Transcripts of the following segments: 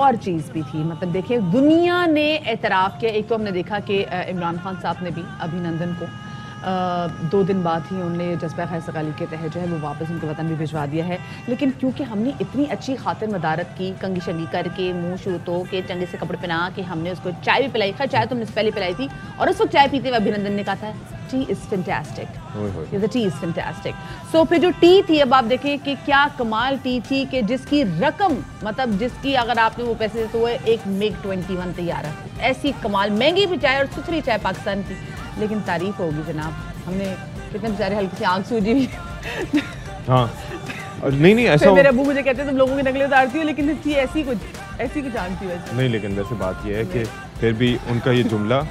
और चीज़ भी थी, मतलब देखिए दुनिया ने एतराफ़ किया। एक तो हमने देखा कि इमरान खान साहब ने भी अभिनंदन को 2 दिन बाद ही उन्होंने जज्बा खैर सगाली के तहत जो है वो वापस उनके वतन भी भिजवा दिया है। लेकिन क्योंकि हमने इतनी अच्छी खातिर मदारत की, कंगी शंगी करके, मुँह शू तो के, चंगे से कपड़े पहना के हमने उसको चाय भी पिलाई। खैर चाय तो हमने पहले पिलाई थी, और उस वक्त चाय पीते हुए अभिनंदन ने कहा था tea is fantastic, tea is fantastic. So फिर जो टी थी, अब आप देखें कि क्या कमाल टी थी कि जिसकी रकम, मतलब जिसकी अगर आपने वो पैसे तो वो एक मिग 21 तैयार है, ऐसी कमाल महंगी भी चाय और सुथरी चाय पाकिस्तान की। लेकिन तारीफ होगी जनाब, हमने कितने बेचारे हल्की सी आंख सूजी भी। हाँ नहीं ऐसा मेरे अबू मुझे कहते तुम लोगों की नकलें उतारती हो, लेकिन इसकी ऐसी कुछ जानती वैसे नहीं। लेकिन वैसे बात यह है कि फिर भी उनका ये जुमला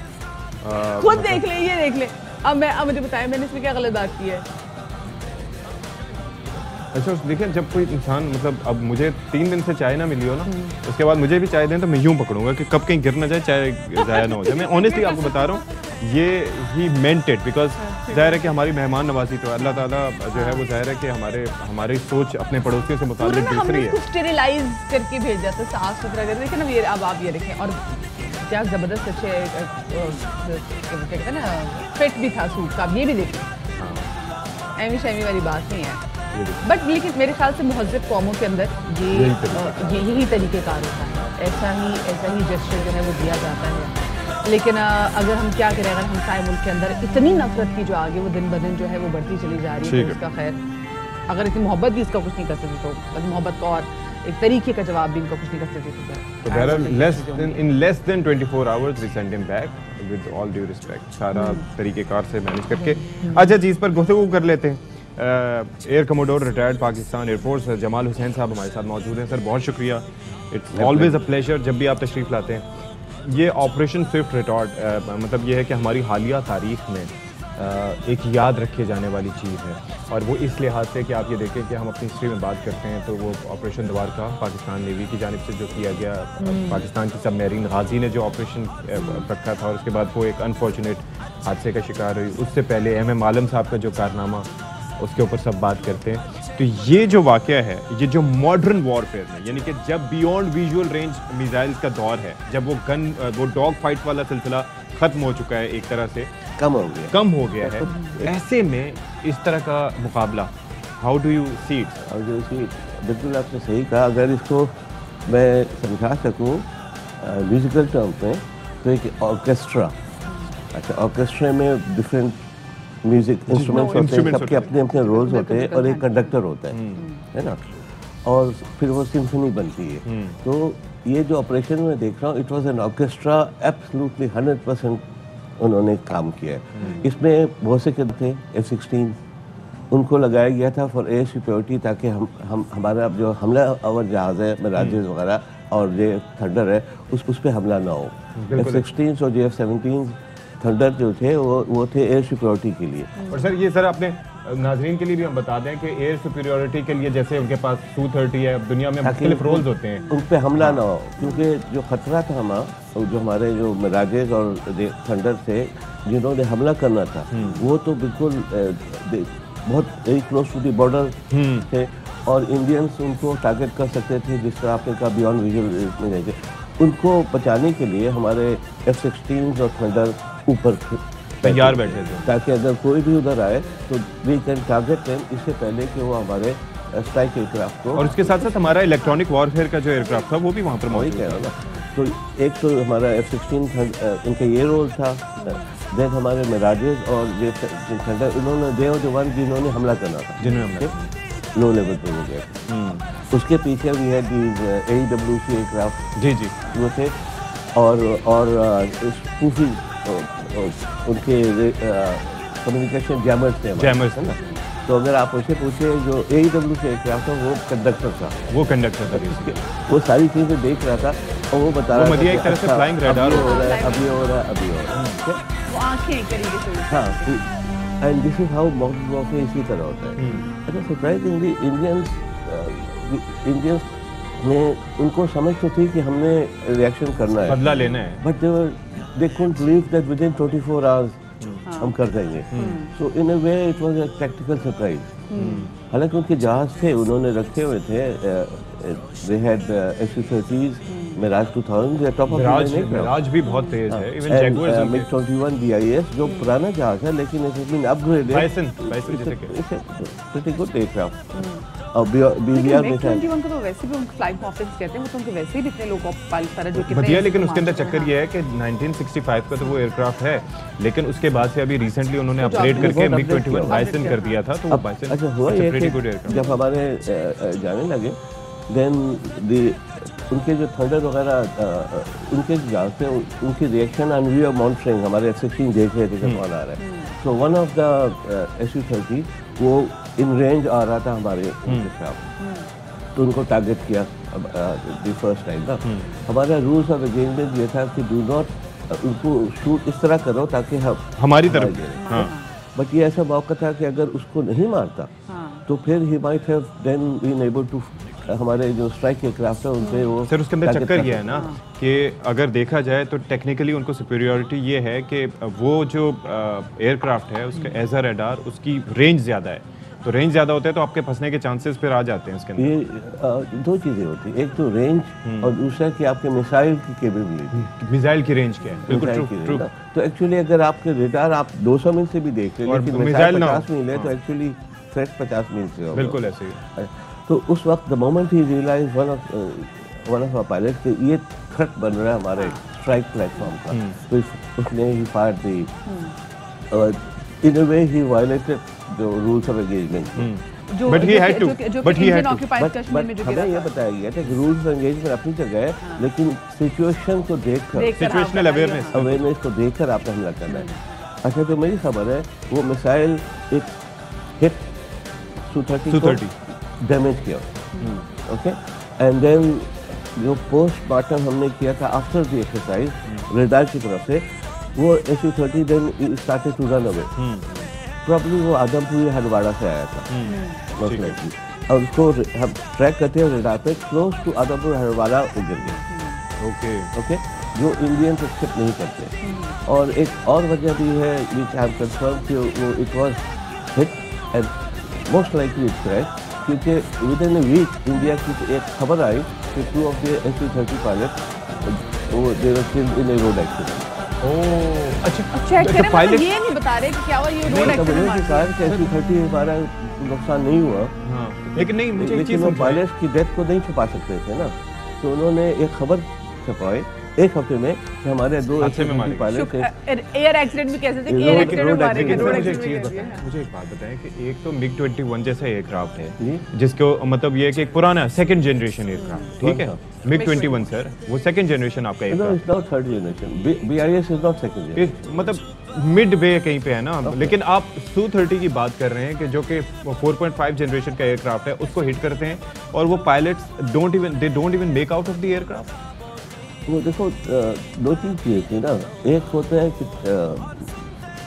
खुद देख ले, ये देख ले। अब मुझे बताएं मैंने इसमें क्या गलत बात की है। अच्छा देखिए, जब कोई इंसान, मतलब अब मुझे 3 दिन से चाय ना मिली हो ना, उसके बाद मुझे भी चाय दें तो मैं यूं पकड़ूंगा कि कब कहीं गिर ना जाए, चाय ज़ाया ना हो जाए। मैं ऑनेस्टली आपको बता रहा हूँ, ये ही मेंट इट, बिकॉज ज़ाहिर है कि हमारी मेहमान नवाजी तो अल्लाह ताला जो है वो ज़ाहिर है कि हमारी सोच अपने पड़ोसियों से मुताबिक दूसरी है। स्टेरिलाइज करके भेज जाता है, साफ सुथरा करके। देखिए ना ये, अब आप ये देखें, और क्या ज़बरदस्त अच्छे कहते हैं ना फिट भी था सूट का। अब ये भी देखें, एमी शैमी वाली बात नहीं है। बट लेकिन मेरे ख्याल से मुहज़्ज़ब कौमों के अंदर यही तरीक़ेकार होता है, ऐसा ही जेस्चर जो है वो दिया जाता है। लेकिन अगर हम क्या करें, अगर हम सारे मुल्क के अंदर इतनी नफरत की जो आगे वो दिन ब दिन जो है वो बढ़ती चली जा रही है, तो उसका खैर, अगर इतनी मोहब्बत भी इसका कुछ नहीं कर सकती तो मोहब्बत का और एक तरीके का जवाब भी इनका कुछ नहीं कर सकती। In less than 24 hours we send him back with all due respect, सारा तरीक़ेकार से मैनेज करके। अच्छा चीज़ पर गुफ्तगू कर लेते हैं। Air commodore retired Pakistan air force Jamal Hussain साहब हमारे साथ मौजूद हैं। सर बहुत शुक्रिया, इट्स ऑलवेज अ प्लेजर जब भी आप तशरीफ़ लाते हैं। ये ऑपरेशन स्विफ्ट रिटॉर्ट मतलब ये है कि हमारी हालिया तारीख में एक याद रखे जाने वाली चीज़ है, और वो इस लिहाज से कि आप ये देखें कि हम अपनी हिस्ट्री में बात करते हैं तो वो ऑपरेशन द्वार का पाकिस्तान नेवी की जानिब से जो किया गया, पाकिस्तान की सबमरीन गाजी ने जो ऑपरेशन रखा था, और उसके बाद वो एक अनफॉर्चुनेट हादसे का शिकार हुई। उससे पहले MM आलम साहब का जो कारनामा, उसके ऊपर सब बात करते हैं। तो ये जो वाक़या है, ये जो मॉडर्न वॉरफेयर में, यानी कि जब बियॉन्ड विजुअल रेंज मिसाइल्स का दौर है, जब वो डॉग फाइट वाला सिलसिला ख़त्म हो चुका है, एक तरह से कम हो गया है, ऐसे में इस तरह का मुकाबला, how do you see it? बिल्कुल आपने सही कहा। अगर इसको मैं समझा सकूँ म्यूज़िकल टर्म में, तो एक ऑर्केस्ट्रा, अच्छा ऑर्केस्ट्रा में डिफरेंट म्यूजिक इंस्ट्रूमेंट्स होते हैं, सबके अपने अपने रोल्स होते हैं, और एक कंडक्टर होता है ना, और फिर वो सिम्फनी बनती है। तो ये जो ऑपरेशन में देख रहा हूँ, it was an orchestra, absolutely 100% उन्होंने काम किया है। इसमें बहुत से थे F-16, उनको लगाया गया था फॉर एयर सिक्योरिटी, ताकि हम हमारा जो हमला आवर जहाज़ है, मिराजेस वगैरह, और ये थंडर है, उस पर हमला ना हो। F-16 और F-17 थंडर जो थे वो थे एयर सिक्योरिटी के लिए। और सर ये, सर अपने नाजरीन के लिए भी हम बता दें कि एयर सुपीरियरिटी के लिए जैसे उनके पास Su-30 है, दुनिया में मुख्तलिफ रोल्स होते हैं, उन पे हमला ना हो, क्योंकि जो खतरा था हमारे जो मिराजेस और थंडर थे जिन्होंने हमला करना था, वो तो बिल्कुल बहुत very close to the border थे, और इंडियंस उनको टारगेट कर सकते थे, जिस तरह आपने कहा बियॉन्ड विजुअल में गए। उनको बचाने के लिए हमारे F-16 और थंडर ऊपर तैयार बैठे थे, ताकि अगर कोई भी उधर आए तो वी कैन टारगेट देम, इससे पहले कि वो हमारे स्ट्राइक एयरक्राफ्ट को। और उसके साथ साथ हमारा इलेक्ट्रॉनिक वॉरफेयर का जो एयरक्राफ्ट था वो भी वहाँ पर मौजूद है ना। तो एक तो हमारा F-16 उनका ये रोल था, देन हमारे मिराजेस और ये थंडर, उन्होंने दे द वन जिन्होंने हमला करना था, जिन्होंने लो लेवल पे हो गया। उसके पीछे भी है AEWC एयरक्राफ्ट, जी वो थे, और स्पूफी उनके कम्युनिकेशन जैमर्स थे ना। तो अगर आप उसे पूछे, जो AEWC एयरक्राफ्ट था वो कंडक्टर था, वो सारी चीज़ें देख रहा था, और वो बता रहा था एक तरह से फ्लाइंग रडार हो रहा है, अभी हो रहा है। हाँ, and this is how modern warfare इसी तरह होता है। अच्छा, सरप्राइजिंगली इंडियंस में उनको समझ तो थी कि हमने रिएक्शन करना है, बदला लेना है, but they couldn't believe that within 24 hours हम कर देंगे। So in a way it was a tactical surprise। हालांकि उनके जहाज थे, उन्होंने रखे हुए थे, they had Su-30s Mirage 2000 top of Mirage भी बहुत तेज है, इवन जैगुआर्स मिग 21 BIS जो पुराना जहाज है लेकिन it has been upgraded, Bison जैसे के प्रीटी गुड एयरक्राफ्ट। और BVR मिग 21 को तो वैसे भी उनको फ्लाइंग ऑफिसर्स कहते हैं, वो तो उनके वैसे ही इतने लोग पायलट सारा जो कितने बढ़िया, लेकिन उसके अंदर चक्कर ये है कि 1965 का तो वो एयरक्राफ्ट है, लेकिन उसके बाद से अभी रिसेंटली उन्होंने अपग्रेड करके मिग 21 बाइसन कर दिया था, तो वो बाइसन अच्छा हुआ ये कि जब हमारे जाने लगे देन उनके जो थंडर वगैरह उनके जहाँ से उनकी reaction on we are monitoring, हमारे F-16 देख रहे थे कि कौन आ रहा है। So one of the Su-30 वो इन रेंज आ रहा था हमारे उनके खिलाफ, तो उनको टारगेट किया द फर्स्ट टाइम ना। हमारा रूल्स ऑफ एंगेजमेंट ये था कि डू नॉट उनको शूट इस तरह करो ताकि हमारी तरफ, बट ये ऐसा मौका था कि अगर उसको नहीं मारता तो फिर he might have then been able to, हमारे जो स्ट्राइक एयरक्राफ्ट है उनपे वो सर उसके अंदर चक्कर ये है ना कि अगर देखा जाए तो टेक्निकली उनको सुपीरियरिटी ये है कि वो जो एयरक्राफ्ट है उसका एज अ रडार उसकी रेंज ज़्यादा है, तो रेंज ज़्यादा होता है तो आपके फंसने के चांसेस फिर आ जाते हैं इसके अंदर। ये दो चीज़ें होती हैं, एक तो रेंज और दूसरा कि आपके मिसाइल की केपेबिलिटी, मिसाइल की रेंज क्या है, बिल्कुल ट्रू। तो एक्चुअली अगर आपके रडार आप 200 मील से भी देख लें लेकिन मिसाइल 50 मील है तो एक्चुअली थ्रेट 50 मील से होगा, बिल्कुल ऐसे ही। तो उस वक्त the moment he realise one of our pilot कि ये थ्रेट बन रहा है हमारे स्ट्राइक प्लेटफॉर्म का, तो उसने ही फायर दी, in a way he violated the rules of engagement, but he had to, but he had to, हमें ये बताया गया था कि रूल्स ऑफ एंगेजमेंट अपनी जगह है, लेकिन सिचुएशन को देखकर, सिचुएशनल अवेयरनेस को देखकर आपने हमला करना है। अच्छा, तो मेरी खबर है वो मिसाइल एक हिट Su-30 डैमेज किया, ओके, एंड देन जो पोस्टमार्टम हमने किया था आफ्टर द एक्सरसाइज रडार की तरफ से, वो Su-30 then started to run away, probably वो आदमपुर हरवाड़ा से आया था मोस्ट लाइकली, और उसको हम ट्रैक करते हैं रडार पे क्लोज टू आदमपुर हरवाड़ा वो गिर गया, ओके, जो इंडियन एक्सेप्ट नहीं करते। और एक और वजह भी है विच आई एम कंफर्म कि वो it was hit and most likely it's crash, क्योंकि within a week India की एक खबर आई कि 2 ऑफ द Su-30 पायलट वो they were killed in a road accident. Oh अच्छा, पायलट ये नहीं बता रहे कि क्या हुआ, ये रोड एक्सीडेंट के कारण Su-30 हमारा नुकसान नहीं हुआ, लेकिन नहीं मुझे एक चीज, वो पायलट की डेथ को नहीं छुपा सकते थे ना, तो उन्होंने एक खबर छपाई एक हफ्ते में कि हमारे 2 पायलट एयर एक्सीडेंट भी कैसे थे, एयर एक्सीडेंट में मारे गए। मुझे एक बात बताएं कि एक तो मिग 21 जैसा एयरक्राफ्ट है जिसको मतलब ये है कि एक पुराना सेकंड जनरेशन एयरक्राफ्ट, ठीक है, मिग 21 सर वो सेकंड जनरेशन आपका aircraft, no third generation, BIS is not second generation, मतलब मिड वे कहीं पे है ना, लेकिन आप Su-30 की बात कर रहे हैं कि जो कि 4.5 जनरेशन का एयरक्राफ्ट है उसको हिट करते हैं और वो pilots don't even make out of the aircraft. वो देखो 2-3 चीज़ें थी ना, एक होता है कि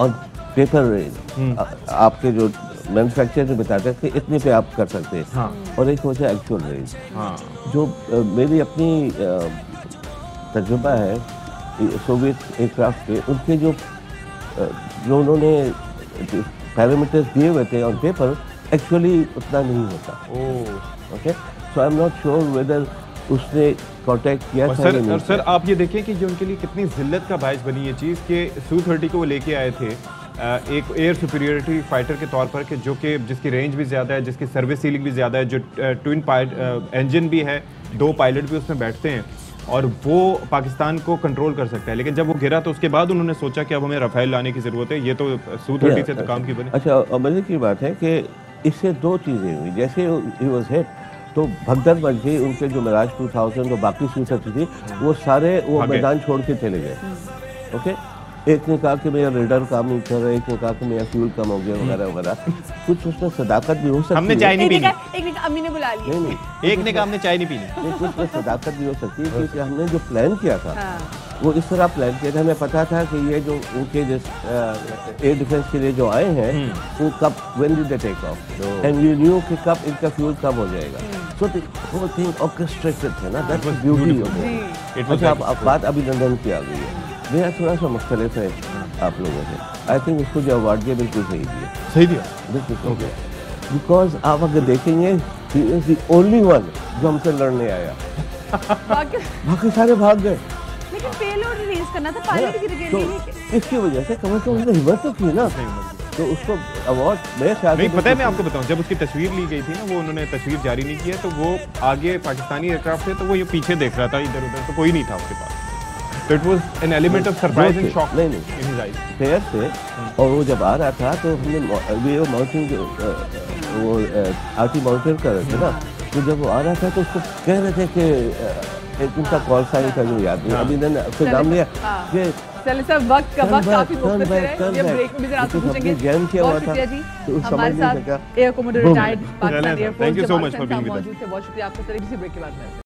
ऑन पेपर रेंज आपके जो मैन्युफैक्चरर बताते हैं कि इतने पे आप कर सकते हैं, हाँ। और एक होता है एक्चुअल रेंज, हाँ। जो मेरी अपनी तजुर्बा है सोवियत एयरक्राफ्ट पे, उनके जो उन्होंने पैरामीटर्स दिए हुए थे ऑन पेपर एक्चुअली उतना नहीं होता, okay, so I am not sure whether उसने कांटेक्ट किया था। और सर आप ये देखिए कि जो उनके लिए कितनी जिल्लत का बायस बनी ये चीज़ कि Su-30 को वो लेके आए थे एक एयर सुपीरियरिटी फाइटर के तौर पर, कि जो कि जिसकी रेंज भी ज़्यादा है, जिसकी सर्विस सीलिंग भी ज़्यादा है, जो ट्विन इंजन भी है, 2 पायलट भी उसमें बैठते हैं और वो पाकिस्तान को कंट्रोल कर सकता है। लेकिन जब वो गिरा तो उसके बाद उन्होंने सोचा कि अब हमें राफेल लाने की ज़रूरत है, ये तो Su-30 से तो काम की बने। अच्छा, और मजे की बात है कि इससे 2 चीज़ें हुई, जैसे ही वाज हिट तो भगदड़ मच गई, उनके जो मिराज 2000 और बाकी Su-30 थी वो सारे वो मैदान छोड़ के चले गए, ओके, एक ने कहा कि मेरा रेडर काम नहीं कर रहा, एक ने कहा कि मेरा फ्यूल कम हो गया वगैरह वगैरह, कुछ उसमें सदाकत भी हो सकती है, हमने चाय नहीं पीनी, एक ने अम्मी ने बुला लिया, नहीं एक ने कहा हमने चाय नहीं पीनी, कुछ में सदाकत भी हो सकती है, क्योंकि हमने जो प्लान किया था वो इस तरह प्लान किया था, हमें पता था कि ये जो उनके जिस एयर डिफेंस के लिए जो आए हैं वो कब when did they take off, and we knew कि कब इनका फ्यूल कम हो जाएगा, so the whole thing orchestrated है ना, that was beauty of it. अच्छा, अब बात अभिनंदन की आ गई है, मेरा थोड़ा सा मुख्तलिफ है आप लोगों से, आई थिंक उसको जो अवार्ड दिया बिल्कुल सही दिया, बिल्कुल बिकॉज आप अगर देखेंगे he is the only one जो हमसे लड़ने आया, बाकी सारे भाग गए। लेकिन पेलोड रिलीज करना था, पायलट गिर गया। तो इसकी वजह से कम से कम उसने हिम्मत तो की ना, तो उसको अवार्ड मेरे ख्याल नहीं से पता है, मैं आपको बताऊं, जब उसकी तस्वीर ली गई थी ना, वो उन्होंने तस्वीर जारी नहीं किया, तो वो आगे पाकिस्तानी एयरक्राफ्ट थे, तो वो ये पीछे देख रहा था इधर उधर, तो कोई नहीं था उसके पास। तो it was an element of surprise and shock नहीं इन हिज आईज। फेयर से, और वो जब आ रहा था तो हमने वो माउंटिंग वो आरटी माउंटेन कर रहे थे ना, तो जब वो आ रहा था तो उसको कह रहे थे कि एक उनका कॉल साइन था जो याद नहीं, अभी मैंने उसका नाम लिया कि चलिए सर, वक्त काफी मुख्तसर है, ये ब्रेक में भी जरा आपसे पूछेंगे। गेम किया हुआ बहुत था शुक्रिया जी, तो उस हमारे समझ नहीं साथ सका। Air commodore retired Pakistan Thank you air force so much for being with us. मौजूद थे। बहुत शुक्रिया आपका सर, किसी ब्रेक के बाद में